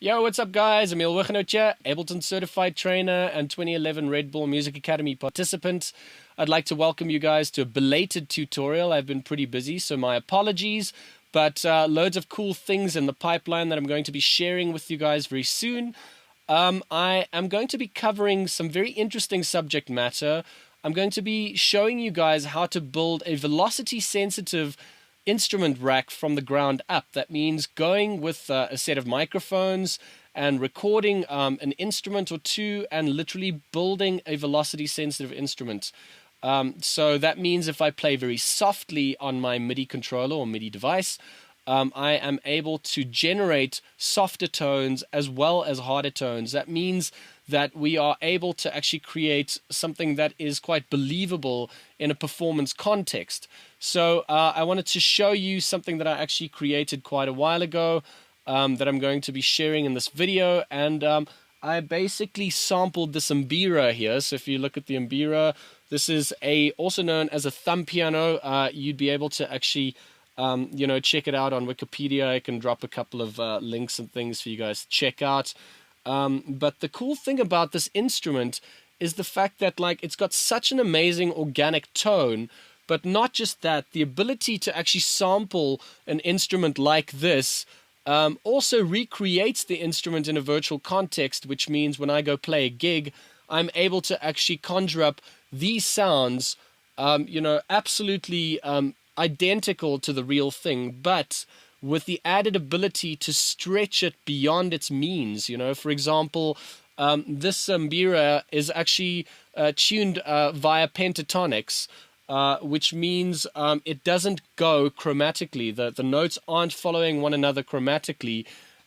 Yo, what's up guys? Emile Hoogenhout here, Ableton Certified Trainer and 2011 Red Bull Music Academy participant. I'd like to welcome you guys to a belated tutorial. I've been pretty busy, so my apologies, but loads of cool things in the pipeline that I'm going to be sharing with you guys very soon. I am going to be covering some very interesting subject matter. I'm going to be showing you guys how to build a velocity-sensitive instrument rack from the ground up. That means going with a set of microphones and recording an instrument or two and literally building a velocity sensitive instrument. So that means if I play very softly on my MIDI controller or MIDI device, I am able to generate softer tones as well as harder tones. That means that we are able to actually create something that is quite believable in a performance context. So I wanted to show you something that I actually created quite a while ago that I'm going to be sharing in this video. And I basically sampled this behr here. So if you look at the behr, this is also known as a thumb piano. You'd be able to actually check it out on Wikipedia. I can drop a couple of links and things for you guys to check out. But the cool thing about this instrument is the fact that it's got such an amazing organic tone, but not just that, the ability to actually sample an instrument like this also recreates the instrument in a virtual context, which means when I go play a gig, I'm able to actually conjure up these sounds, absolutely identical to the real thing, but with the added ability to stretch it beyond its means. For example, this behr is actually tuned via pentatonics, which means it doesn't go chromatically. The notes aren't following one another chromatically.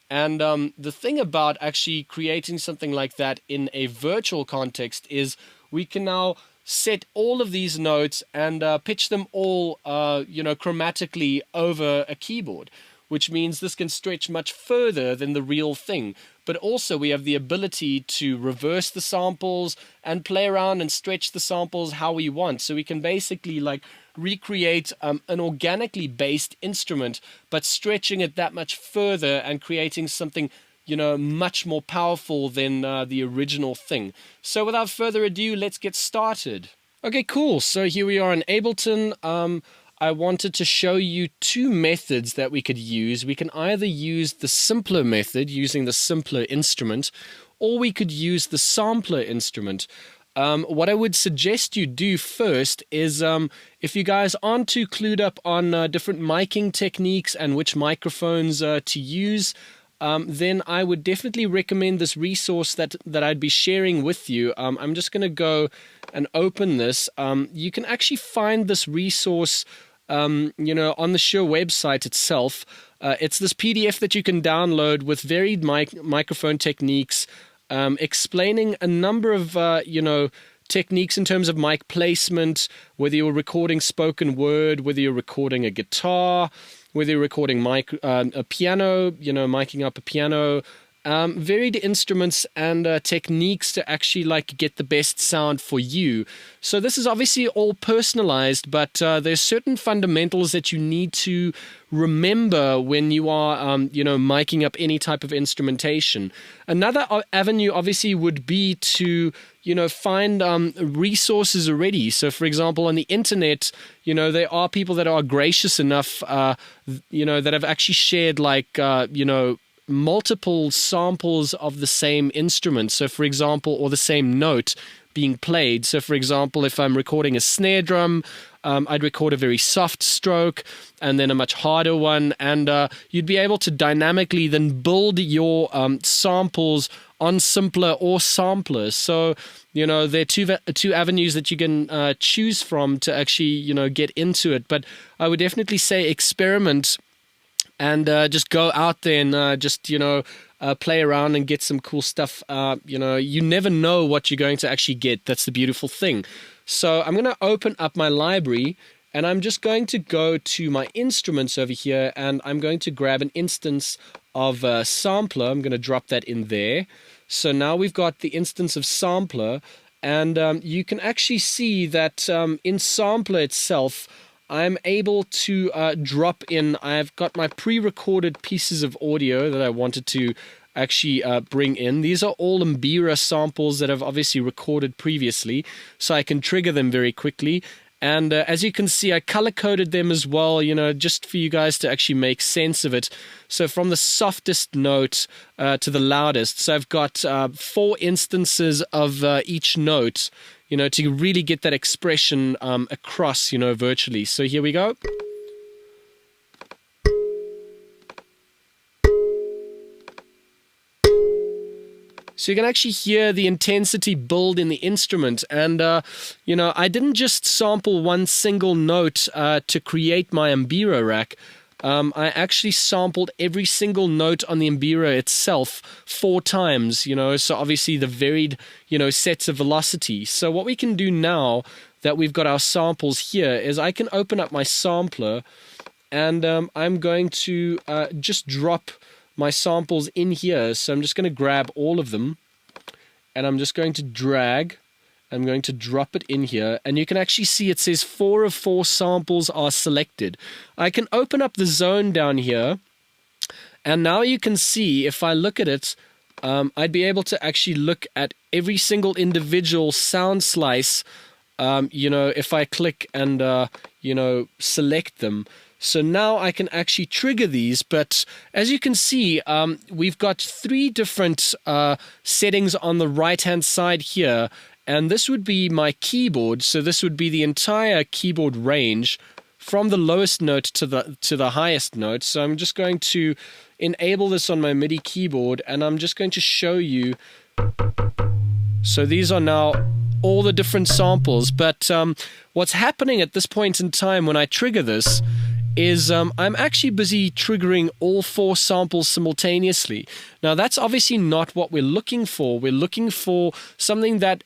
And the thing about actually creating something like that in a virtual context is we can now set all of these notes and pitch them all, chromatically over a keyboard, which means this can stretch much further than the real thing. But also we have the ability to reverse the samples and play around and stretch the samples how we want. So we can basically recreate an organically based instrument, but stretching it that much further and creating something much more powerful than the original thing. So without further ado, let's get started. Okay, cool. So here we are in Ableton. I wanted to show you two methods that we could use. We can either use the simpler method, using the simpler instrument, or we could use the sampler instrument. What I would suggest you do first is, if you guys aren't too clued up on different miking techniques and which microphones to use, then I would definitely recommend this resource that I'd be sharing with you. I'm just going to go and open this. You can actually find this resource, on the show website itself. It's this PDF that you can download with varied microphone techniques, explaining a number of, techniques in terms of mic placement, whether you're recording spoken word, whether you're recording a guitar, whether you're recording a piano, miking up a piano, varied instruments and techniques to actually get the best sound for you. So this is obviously all personalized, but there's certain fundamentals that you need to remember when you are, miking up any type of instrumentation. Another avenue obviously would be to find resources already. So, for example, on the internet, there are people that are gracious enough, that have actually shared multiple samples of the same instrument. So, for example, or the same note being played. So, for example, if I'm recording a snare drum, I'd record a very soft stroke and then a much harder one, and you'd be able to dynamically then build your samples on simpler or samplers. So, there are two avenues that you can choose from to actually, get into it. But I would definitely say experiment and just go out there and play around and get some cool stuff. You never know what you're going to actually get. That's the beautiful thing. So I'm going to open up my library, and I'm just going to go to my instruments over here, and I'm going to grab an instance of sampler. I'm going to drop that in there. So now we've got the instance of sampler, and you can actually see that in sampler itself, I'm able to drop in. I've got my pre-recorded pieces of audio that I wanted to actually bring in. These are all behr samples that I've obviously recorded previously, so I can trigger them very quickly. And as you can see, I color-coded them as well, just for you guys to actually make sense of it. So from the softest note to the loudest. So I've got 4 instances of each note, to really get that expression across, virtually. So here we go. So you can actually hear the intensity build in the instrument. And, I didn't just sample one single note to create my behr rack. I actually sampled every single note on the behr itself 4 times, so obviously the varied, sets of velocity. So what we can do now that we've got our samples here is I can open up my sampler, and I'm going to just drop my samples in here. So I'm just going to grab all of them, and I'm just going to drag. I'm going to drop it in here, and you can actually see it says 4 of 4 samples are selected. I can open up the zone down here, and now you can see, if I look at it, I'd be able to actually look at every single individual sound slice, if I click and, select them. So now I can actually trigger these, but as you can see, we've got 3 different settings on the right-hand side here, and this would be my keyboard. So this would be the entire keyboard range from the lowest note to the highest note. So I'm just going to enable this on my MIDI keyboard, and I'm just going to show you. So these are now all the different samples, but what's happening at this point in time when I trigger this is I'm actually busy triggering all 4 samples simultaneously. Now, that's obviously not what we're looking for. We're looking for something that,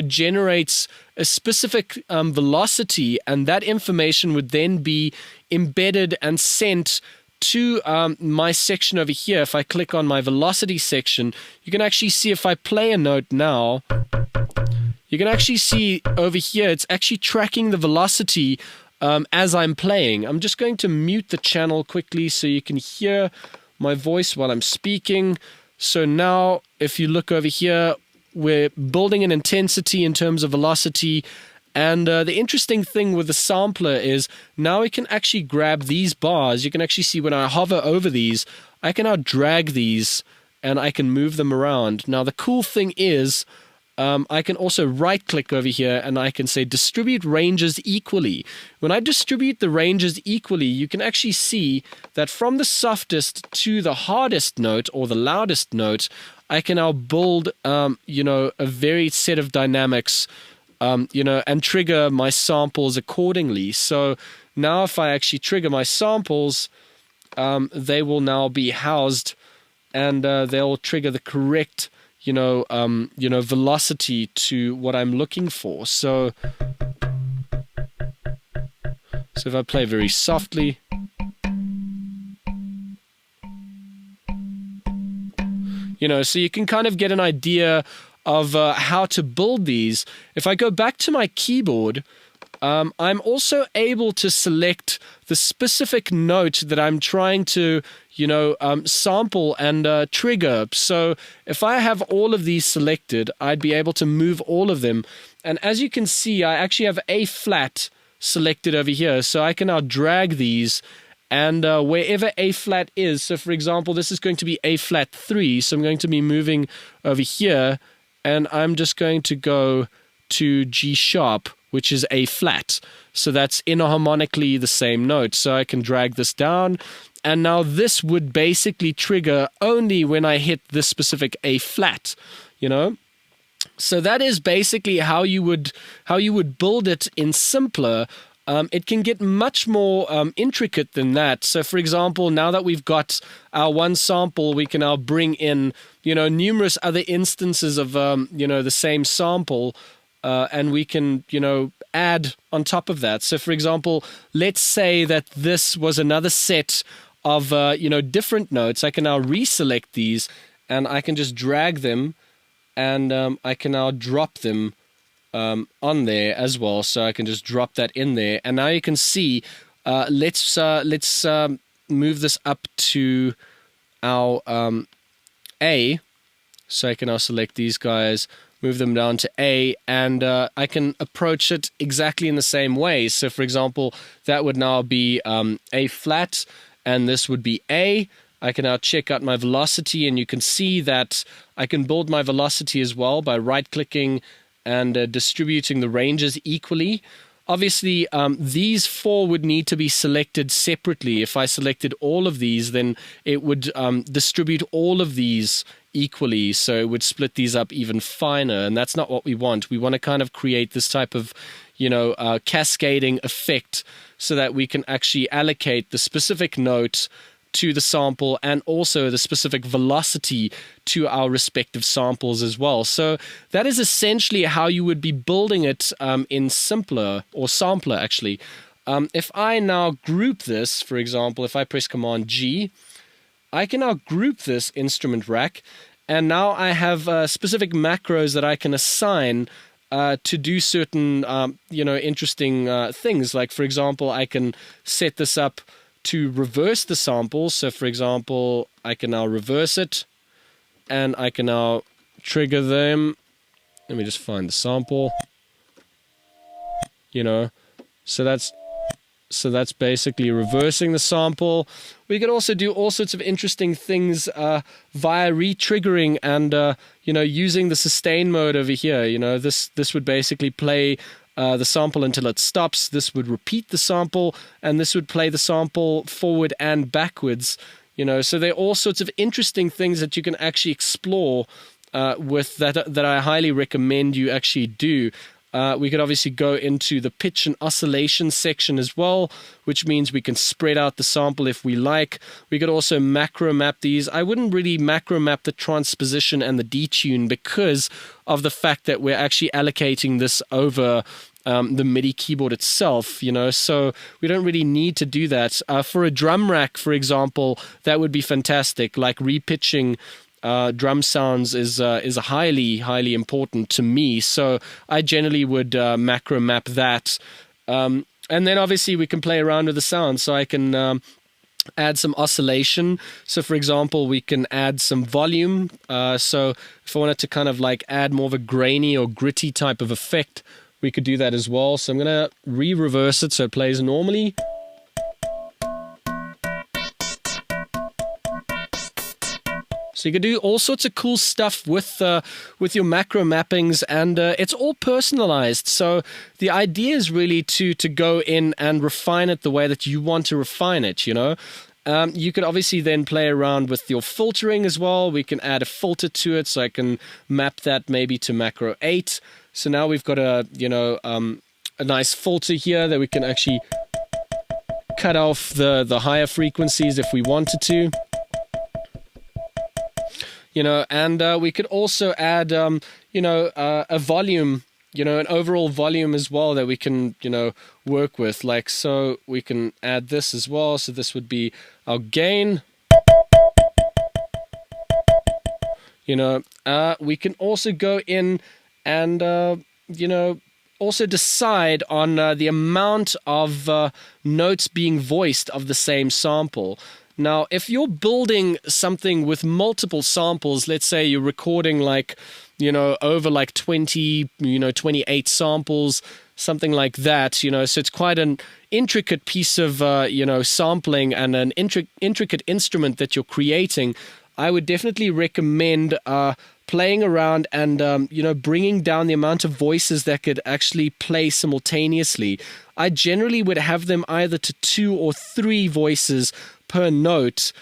generates a specific velocity, and that information would then be embedded and sent to my section over here. If I click on my velocity section, you can actually see if I play a note now, you can actually see over here, it's actually tracking the velocity as I'm playing. I'm just going to mute the channel quickly so you can hear my voice while I'm speaking. So now, if you look over here, we're building an intensity in terms of velocity. And the interesting thing with the sampler is now we can actually grab these bars. You can actually see when I hover over these, I can now drag these and I can move them around. Now, the cool thing is, I can also right-click over here and I can say distribute ranges equally. When I distribute the ranges equally, you can actually see that from the softest to the hardest note or the loudest note, I can now build, a varied set of dynamics, and trigger my samples accordingly. So now if I actually trigger my samples, they will now be housed, and they'll trigger the correct velocity to what I'm looking for. So if I play very softly, so you can kind of get an idea of how to build these. If I go back to my keyboard, I'm also able to select the specific note that I'm trying to, sample and trigger. So if I have all of these selected, I'd be able to move all of them. And as you can see, I actually have A flat selected over here. So I can now drag these, and wherever A flat is, so for example, this is going to be A flat 3. So I'm going to be moving over here, and I'm just going to go to G sharp, which is A flat. So that's enharmonically the same note. So I can drag this down, and now this would basically trigger only when I hit this specific A flat, So that is basically how you would build it in simpler. It can get much more intricate than that. So, for example, now that we've got our one sample, we can now bring in, numerous other instances of, the same sample, and we can, add on top of that. So, for example, let's say that this was another set of, different notes. I can now reselect these, and I can just drag them, and I can now drop them on there as well. So I can just drop that in there, and now you can see. Let's move this up to our A. So I can now select these guys, move them down to A, and I can approach it exactly in the same way. So for example, that would now be A flat, and this would be A. I can now check out my velocity, and you can see that I can build my velocity as well by right-clicking and distributing the ranges equally. Obviously, these four would need to be selected separately. If I selected all of these, then it would distribute all of these equally, so it would split these up even finer, and that's not what we want. We want to kind of create this type of, cascading effect so that we can actually allocate the specific note to the sample and also the specific velocity to our respective samples as well. So that is essentially how you would be building it in Sampler actually. If I now group this, for example, if I press Command G, I can now group this instrument rack, and now I have specific macros that I can assign to do certain, interesting things. Like, for example, I can set this up to reverse the sample. So, for example, I can now reverse it, and I can now trigger them. Let me just find the sample. So that's basically reversing the sample. We could also do all sorts of interesting things via re-triggering and using the sustain mode over here. This would basically play the sample until it stops. This would repeat the sample, and this would play the sample forward and backwards. So there are all sorts of interesting things that you can actually explore with that I highly recommend you actually do. We could obviously go into the pitch and oscillation section as well, which means we can spread out the sample if we like. We could also macro map these. I wouldn't really macro map the transposition and the detune because of the fact that we're actually allocating this over the MIDI keyboard itself, so we don't really need to do that. For a drum rack, for example, that would be fantastic. Like repitching drum sounds is highly, highly important to me. So I generally would macro map that. And then obviously we can play around with the sound. So I can add some oscillation. So for example, we can add some volume. So if I wanted to kind of like add more of a grainy or gritty type of effect, we could do that as well. So I'm going to re-reverse it so it plays normally. So you can do all sorts of cool stuff with your macro mappings, and it's all personalized. So the idea is really to go in and refine it the way that you want to refine it, You could obviously then play around with your filtering as well. We can add a filter to it, so I can map that maybe to macro 8. So now we've got a nice filter here that we can actually cut off the higher frequencies if we wanted to. And we could also add, a volume, an overall volume as well that we can, work with. Like, so we can add this as well. So this would be our gain. We can also go in and, also decide on the amount of notes being voiced of the same sample. Now, if you're building something with multiple samples, let's say you're recording over 20, 28 samples, something like that, so it's quite an intricate piece of, sampling and an intricate instrument that you're creating. I would definitely recommend playing around and, bringing down the amount of voices that could actually play simultaneously. I generally would have them either to 2 or 3 voices per note,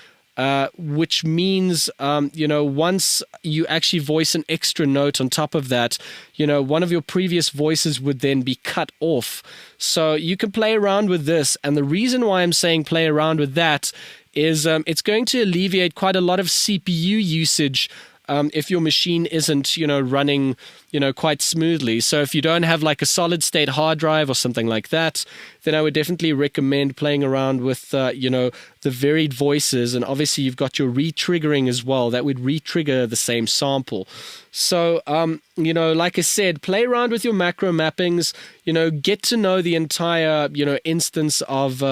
which means, once you actually voice an extra note on top of that, one of your previous voices would then be cut off. So you can play around with this. And the reason why I'm saying play around with that is it's going to alleviate quite a lot of CPU usage if your machine isn't, running, quite smoothly. So if you don't have like a solid state hard drive or something like that, then I would definitely recommend playing around with, the varied voices. And obviously you've got your re-triggering as well. That would re-trigger the same sample. So, like I said, play around with your macro mappings, get to know the entire, instance of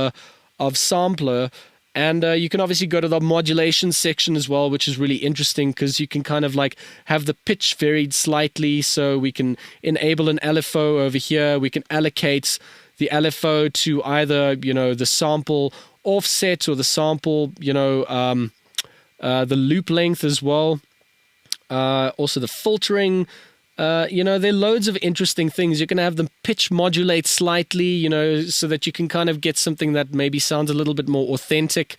Sampler. And you can obviously go to the modulation section as well, which is really interesting because you can kind of like have the pitch varied slightly. So we can enable an LFO over here. We can allocate the LFO to either, the sample offset or the sample, the loop length as well. Also the filtering. There are loads of interesting things. You can have them pitch modulate slightly, so that you can kind of get something that maybe sounds a little bit more authentic,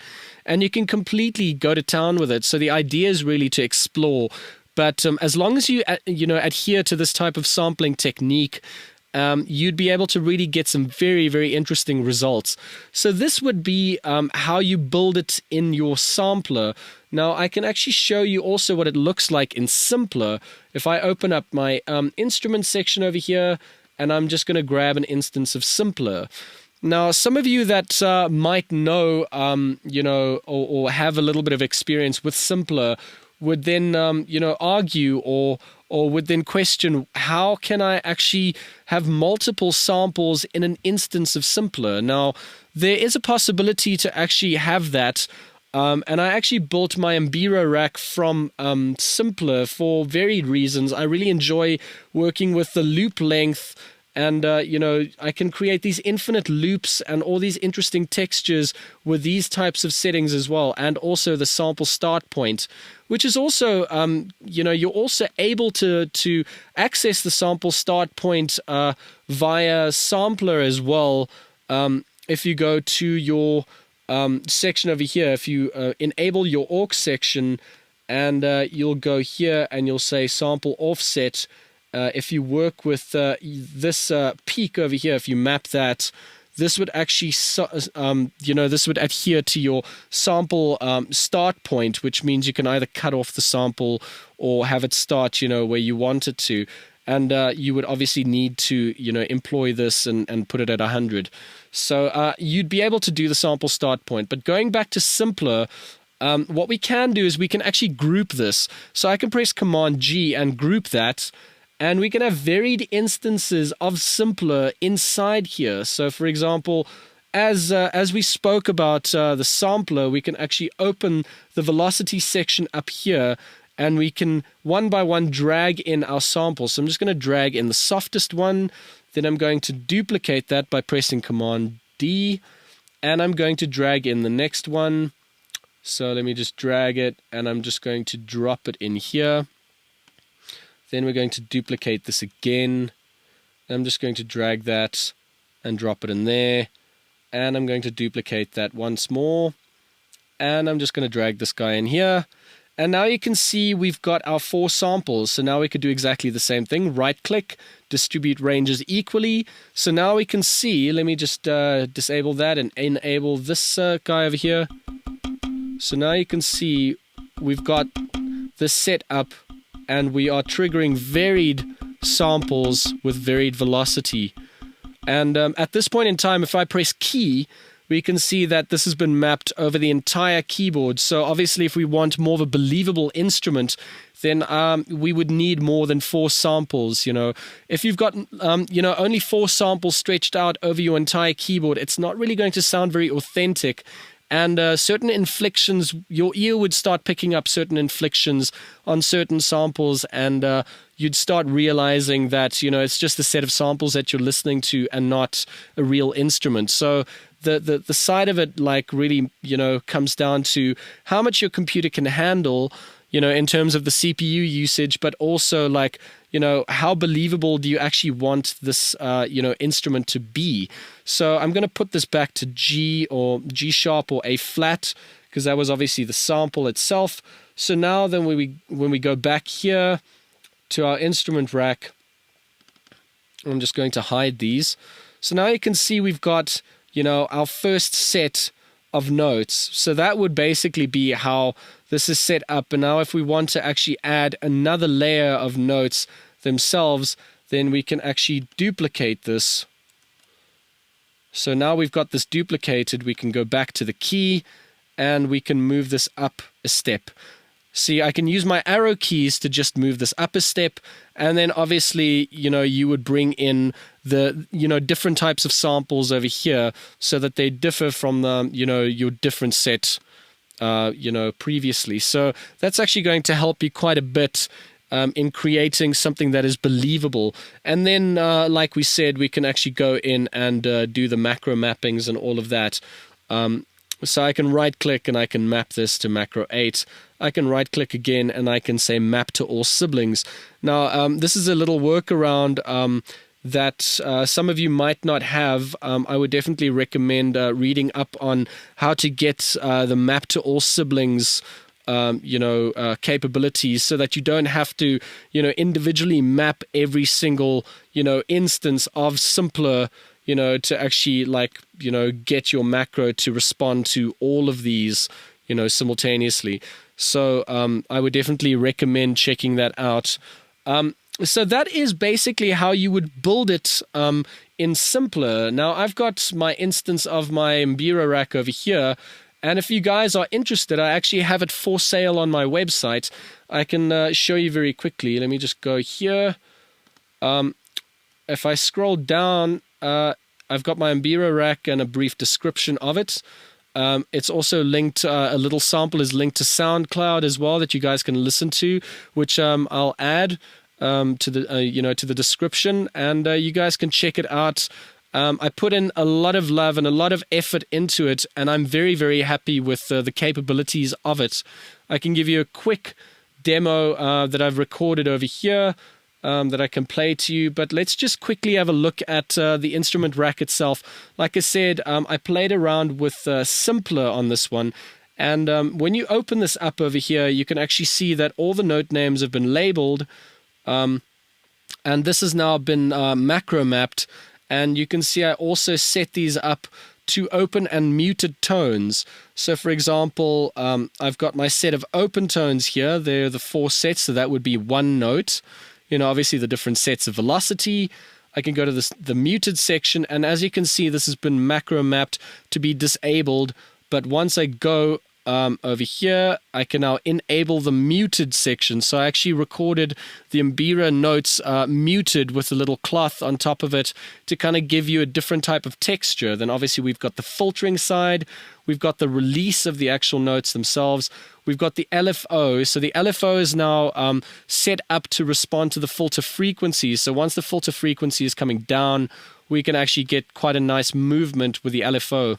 and you can completely go to town with it. So the idea is really to explore, but as long as you adhere to this type of sampling technique, you'd be able to really get some very, very interesting results. So this would be how you build it in your sampler. Now, I can actually show you also what it looks like in Simpler. If I open up my instrument section over here, and I'm just going to grab an instance of Simpler. Now, some of you that might know, or have a little bit of experience with Simpler would then, argue or would then question, how can I actually have multiple samples in an instance of Simpler? Now, there is a possibility to actually have that. And I actually built my behr rack from Simpler for varied reasons. I really enjoy working with the loop length, and I can create these infinite loops and all these interesting textures with these types of settings as well, and also the sample start point, which is also, you're also able to access the sample start point via Sampler as well. If you go to your section over here, if you enable your aux section, and you'll go here and you'll say sample offset. If you work with this peak over here, if you map that, this would actually, this would adhere to your sample start point, which means you can either cut off the sample or have it start, where you want it to. And you would obviously need to, employ this and put it at 100. So you'd be able to do the sample start point. But going back to Simpler, what we can do is we can actually group this. So I can press Command G and group that. And we can have varied instances of Simpler inside here. So, for example, as we spoke about the sampler, we can actually open the velocity section up here, and we can one by one drag in our samples. So I'm just going to drag in the softest one. Then I'm going to duplicate that by pressing Command D, and I'm going to drag in the next one. So let me just drag it, and I'm just going to drop it in here. Then we're going to duplicate this again. I'm just going to drag that and drop it in there. And I'm going to duplicate that once more. And I'm just going to drag this guy in here. And now you can see we've got our 4 samples. So now we could do exactly the same thing. Right click, distribute ranges equally. So now we can see, let me just disable that and enable this guy over here. So now you can see we've got this set up, and we are triggering varied samples with varied velocity. And at this point in time, if I press key, we can see that this has been mapped over the entire keyboard. So obviously, if we want more of a believable instrument, then we would need more than 4 samples. If you've got only 4 samples stretched out over your entire keyboard, it's not really going to sound very authentic. And certain inflections, your ear would start picking up certain inflections on certain samples, and you'd start realizing that, it's just a set of samples that you're listening to and not a real instrument. So the side of it, really, comes down to how much your computer can handle, in terms of the CPU usage, but also how believable do you actually want this, instrument to be? So I'm going to put this back to G or G sharp or A flat, because that was obviously the sample itself. So now then when we go back here to our instrument rack, I'm just going to hide these. So now you can see we've got, our first set of notes. So that would basically be how this is set up. And now if we want to actually add another layer of notes themselves, then we can actually duplicate this. So now we've got this duplicated, we can go back to the key and we can move this up a step. See, I can use my arrow keys to just move this up a step, and then obviously, you would bring in the different types of samples over here so that they differ from the your different set previously. So that's actually going to help you quite a bit in creating something that is believable. And then like we said, we can actually go in and do the macro mappings and all of that. So I can right click and I can map this to macro 8. I can right click again and I can say map to all siblings. Now this is a little workaround that some of you might not have. I would definitely recommend reading up on how to get the map to all siblings capabilities, so that you don't have to individually map every single instance of simpler to actually get your macro to respond to all of these simultaneously. So I would definitely recommend checking that out. So that is basically how you would build it in simpler. Now I've got my instance of my behr rack over here, and if you guys are interested, I actually have it for sale on my website. I can show you very quickly. Let me just go here. If I scroll down, I've got my behr rack and a brief description of it. It's also linked, a little sample is linked to SoundCloud as well that you guys can listen to, which I'll add to the to the description, and you guys can check it out. I put in a lot of love and a lot of effort into it, and I'm very, very happy with the capabilities of it. I can give you a quick demo that I've recorded over here that I can play to you, but let's just quickly have a look at the instrument rack itself. Like I said, I played around with simpler on this one, and when you open this up over here, you can actually see that all the note names have been labeled, and this has now been macro mapped. And you can see I also set these up to open and muted tones. So for example, I've got my set of open tones here. They're the 4 sets, so that would be one note. Obviously the different sets of velocity. I can go to the muted section, and as you can see, this has been macro mapped to be disabled. But once I go over here, I can now enable the muted section. So I actually recorded the behr notes muted with a little cloth on top of it to kind of give you a different type of texture. Then obviously we've got the filtering side, we've got the release of the actual notes themselves, we've got the LFO. So the LFO is now set up to respond to the filter frequencies. So once the filter frequency is coming down, we can actually get quite a nice movement with the LFO.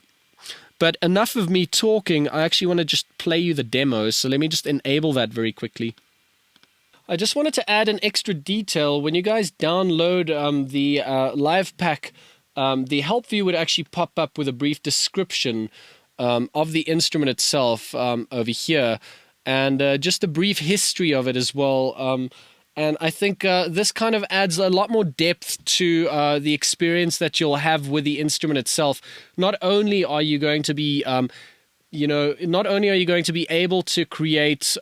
But enough of me talking, I actually want to just play you the demo, so let me just enable that very quickly. I just wanted to add an extra detail. When you guys download the live pack, the help view would actually pop up with a brief description of the instrument itself over here, and just a brief history of it as well. And I think this kind of adds a lot more depth to the experience that you'll have with the instrument itself. Not only are you going to be, not only are you going to be able to create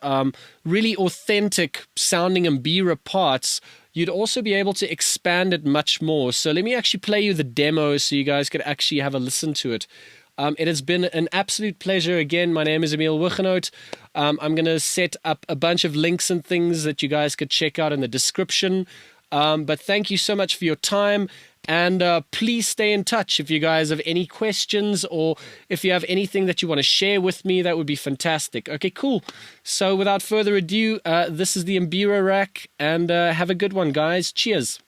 really authentic sounding behr parts, you'd also be able to expand it much more. So let me actually play you the demo so you guys could actually have a listen to it. It has been an absolute pleasure. Again, my name is Emile Hoogenhout. I'm going to set up a bunch of links and things that you guys could check out in the description. But thank you so much for your time. And please stay in touch if you guys have any questions, or if you have anything that you want to share with me, that would be fantastic. Okay, cool. So without further ado, this is the behr rack, and have a good one, guys. Cheers.